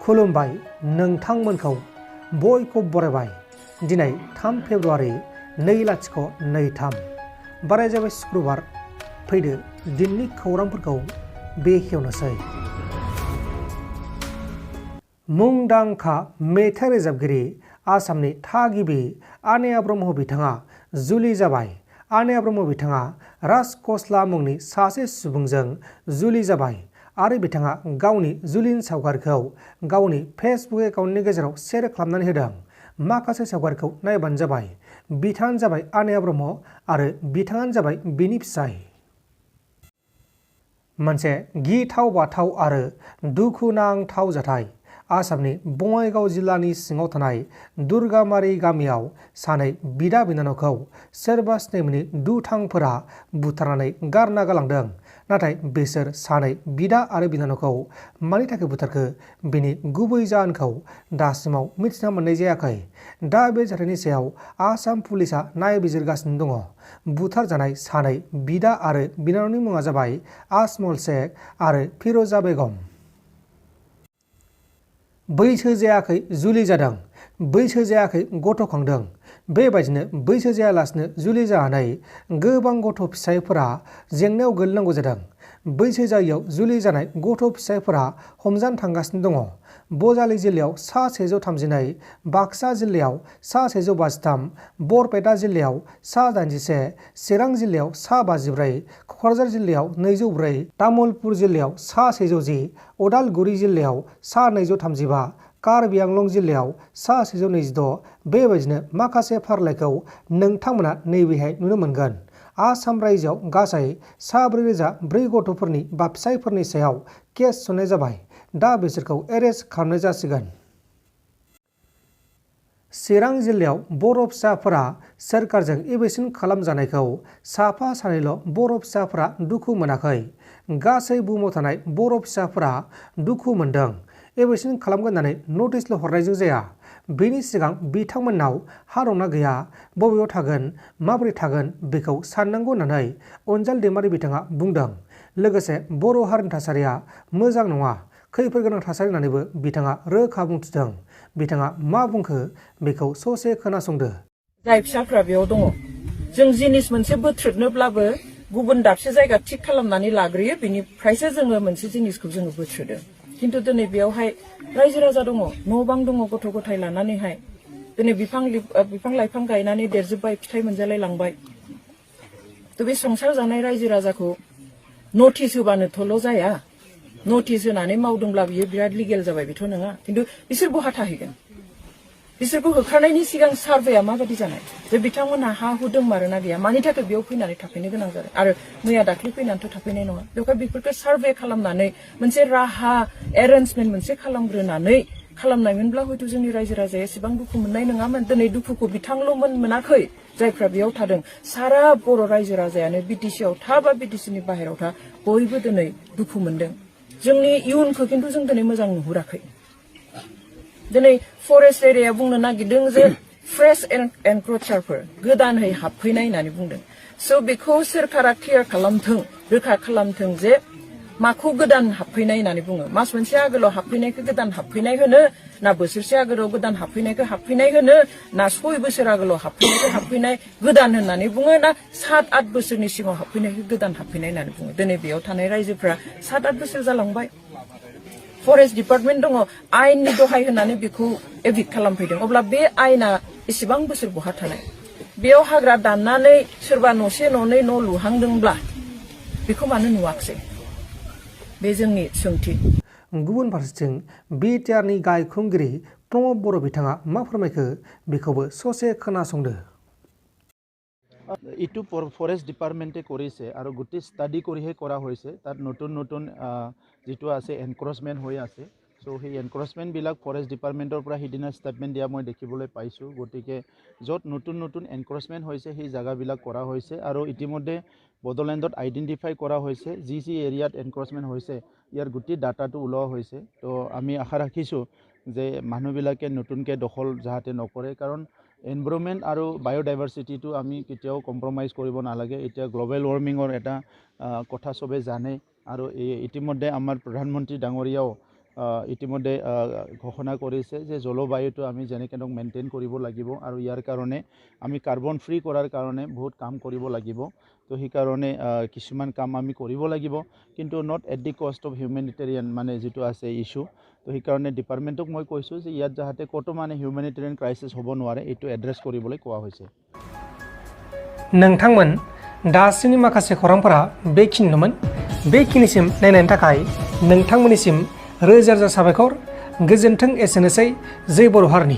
खुलुमबाय नोंथांमोनखौ बयखौ बरायबाय। दिनै 3 फेब्रुवारि 2023 बाराय जाबाय शुक्रबार। फैदो दिननि खौरांफोरखौ बेखेवनोसै। मुंदांखा मेथाइ रोजाबगिरि आसामनि थागिबि आनेया ब्रह्म बिथाङा जुलि जाबाय। आनेया ब्रह्म बिथाङा राज खस्ला मुंनि सासे सुबुंजों जुलि जाबाय आरो बिथाङा गावनि जुलिनि सावगारिखौ गावनि फेसबुक एकाउन्टनि गेजेराव शेयार खालामनानै होदों। माखासे सावगारिखौ नायबानो जाबाय। बिथाङानो जाबाय आनेया ब्रह्म आरो बिथाङानो जाबाय बिनि फिसाय। मोनसे गिथाव बाथाव आरो दुखुनांथाव जाथाय। आसामनि बङाइगाव जिल्लानि सिङाव थानाय दुर्गामारि गामियाव सानै बिदा बिनानावखौ सोरबा सिनायमोनि दुथांफोरा बुथारनानै गारना गालांदों। नाथाय बिसोर सानै बिदा आरो बिनानावखौ मानि थाखाय बुथारखो बेनि गुबै जाहोनखौ दासिमाव मिथिना मोननाय जायाखै। दा बे जाथायनि सायाव आसाम पुलिसा नायबिजिरगासिनो दङ। बुथारजानाय सानै बिदा आरो बिनानावनि मुङा जाबाय आजमल शेख आरो फिरोजा बेगम। बैसो जायाखै जुलि जादों, बैसो जायाखै गथ' खांदों। बेबायदिनो बैसो जायालासिनो जुलि जानानै गोबां गथ' फिसायफोरा जेंनायाव गोलैनांगौ जादों। बैसो जायैयाव जुलि जानाय गथ' फिसायफोरा हमजानो थांगासिनो दङ। बजालि जिल्लायाव सा 132, बाक्सा जिल्लायाव सा 153, बरपेटा जिल्लायाव सा 81, चिरां जिल्लायाव सा 54, क'क्राझार जिल्लायाव 204, तामुलपुर जिल्लायाव सा 110, उदालगुरि जिल्लायाव सा 235, कार्बि आंलं जिल्लायाव सा 126। बेबायदिनो माखासे फारिलाइखौ नोंथांमोना नैबेहाय नुनो मोनगोन। आसाम रायजोआव गासै सा 4,004 गथ'फोरनि बा फिसायफोरनि सायाव केस थिसननाय जाबाय। दा बिसोरखौ एरेस्ट खालामनाय जासिगोन। चिरां जिल्लायाव बर' फिसाफोरा सोरखारजों इभेक्सन खालामजानायखौ साफा सानैल' बर' फिसाफोरा दुखु मोनाखै। गासै बुहुमाव थानाय बर' फिसाफोरा दुखु मोनदों। इभेक्सन खालामगोन होननानै नटिसल' हरनायजों जाया। बेनि सिगां बिथांमोननाव हा दंना गैया, बबेयाव थागोन, माबोरै थागोन बेखौ साननांगौ होननानै अनजाल दैमारि बिथाङा बुंदों। लोगोसे बर' हारिनि थासारिया मोजां नङा, खैफोद गोनां थासारि होननानैबो बिथाङा रोखा बुंथिदों। बिथाङा मा बुंखो बेखौ ससे खोनासंदो। जाय फिसाफ्रा बेयाव दङ, जों जिनिस मोनसे बोथ्रोदनोब्लाबो गुबुन दाबसे जायगा थिग खालामनानै लाग्रोयो, बेनिफ्रायसो जोङो मोनसे जिनिसखौ जोङो बोथ्रोदो। खिन्थु दिनै बेयावहाय रायजो राजा दङ, न' बां दङ, गथ' गथाय लानानैहाय दिनै बिफां लाइफां गायनानै देरजोब्बाय, फिथाइ मोनजालाय लांबाय। थ' बे संसार जानाय रायजो राजाखौ नटिस होबानोथ'ल' जाया। नटिस होनानै मावदोंब्ला बियो बिराद लिगेल जाबाय, बेथ' नङा। खिन्थु बिसोर बहा थाहैगोन? बिसोरखौ होखारनायनि सिगां सार्भेया माबायदि जानाय? जे बिथांमोनहा हा हु दंमारोना गैया, मानि थाखाय बेयाव फैनानै थाफैनो गोनां जादों? आरो मैया दाख्लै फैनानैथ' थाफैनाय नङा। बेवहाय बेफोरखौ सार्भे खालामनानै मोनसे राहा एरेन्जमेन्ट मोनसे खालामग्रोनानै खालामनायमोनब्ला हयथ' जोंनि रायजो राजाया एसेबां दुखु मोननाय नङामोन। दिनै दुखुखौ बिथांल' मोनाखै जायफ्रा बेयाव थादों, सारा बर' रायजो राजायानो बिटिसिआव था बा बिटिसिनि बाहेराव था बयबो दिनै दुखु मोनदों। जोंनि इयुनखौ खिन्थु जों दिनै मोजां नुहुराखै। दिनै फरेस्ट एरिया बुंनो नागिरदों जे फ्रेश एनक्रोचारफोर गोदानै हाबफैनाय होननानै बुंदों। स' बेखौ सोरखारा क्लियार खालामथों, रोखा खालामथों जे माखौ गोदान हाबफैनाय होननानै बुङो। मास मोनसे आगोलाव हाबफैनायखौ गोदान हाबफैनाय होनो ना, बोसोरसे आगोलाव गोदान हाबफैनायखौ हाबफैनाय होनो ना, 6 बोसोर आगोलाव हाबफैनायखौ हाबफैनाय गोदान होननानै बुङो ना, 7-8 बोसोरनि सिगाङाव हाबफैनायखौ गोदान हाबफैनाय होननानै बुङो। दिनै बेयाव थानाय रायजोफ्रा 7-8 बोसोर जालांबाय। फरेस्ट डिपार्टमेन्ट दङ, आयेननि दहाय होनानै बेखौ एभिक्ट खालामफैदों। अब्ला बे आयेना एसेबां बोसोर बहा थानाय? बेयाव हाग्रा दाननानै सोरबा न'से न'नै न' लुहांदोंब्ला बेखौ मानो नुवाखै? बे जोंनि सोंथि। गुबुन फारसेथिं बिटिआरनि गायखुंगिरि प्रमद बर' बिथाङा मा फोरमायखो बेखौबो ससे खोनासंदो। ইটো ফৰেষ্ট ডিপাৰ্টমেণ্টে কৰিছে আৰু গোটেই ষ্টাডি কৰিহে কৰা হৈছে। তাত নতুন নতুন যিটো আছে এনক্ৰচমেণ্ট হৈ আছে। চ' সেই এনক্ৰচমেণ্টবিলাক ফৰেষ্ট ডিপাৰ্টমেণ্টৰ পৰা সিদিনা ষ্টেটমেণ্ট দিয়া মই দেখিবলৈ পাইছোঁ। গতিকে য'ত নতুন নতুন এনক্ৰচমেণ্ট হৈছে সেই জেগাবিলাক কৰা হৈছে আৰু ইতিমধ্যে বডোলেণ্ডত আইডেণ্টিফাই কৰা হৈছে যি এৰিয়াত এনক্ৰচমেণ্ট হৈছে ইয়াৰ গোটেই ডাটাটো ওলোৱা হৈছে। তো আমি আশা ৰাখিছোঁ যে মানুহবিলাকে নতুনকৈ দখল যাতে নকৰে, কাৰণ এনভাইৰনমেণ্ট আৰু বায়'ডাইভাৰ্চিটিটো আমি কেতিয়াও কম্প্ৰমাইজ কৰিব নালাগে। এতিয়া গ্ল'বেল ৱাৰ্মিঙৰ এটা কথা চবে জানে আৰু ইতিমধ্যে আমাৰ প্ৰধানমন্ত্ৰী ডাঙৰীয়াও ইতিমধ্যে ঘোষণা কৰিছে যে জলবায়ুটো আমি যেনেকৈ মেইনটেইন কৰিব লাগিব আৰু ইয়াৰ কাৰণে আমি কাৰ্বন ফ্ৰী কৰাৰ কাৰণে বহুত কাম কৰিব লাগিব তো সেইকাৰণে কিছুমান কাম আমি কৰিব লাগিব কিন্তু not at the cost of humanitarian মানে যিটো আছে ইছ্যু তো সেইকাৰণে ডিপাৰ্টমেণ্টক মই কৈছোঁ যে ইয়াত যাতে ক'তো মানে হিউমেনিটেৰিয়ান ক্ৰাইচিছ হ'ব নোৱাৰে এইটো এড্ৰেছ কৰিবলৈ কোৱা হৈছে नोंथांमोन दासिमनि माखासे खौरांफोरा बेखिनिनोमोन बेखिनिसिम नायनायनि थाखाय नोंथांमोननिसिम रोजा रोजा साबायखर गोजोन्थों एसेनोसै जै बर' हारिनि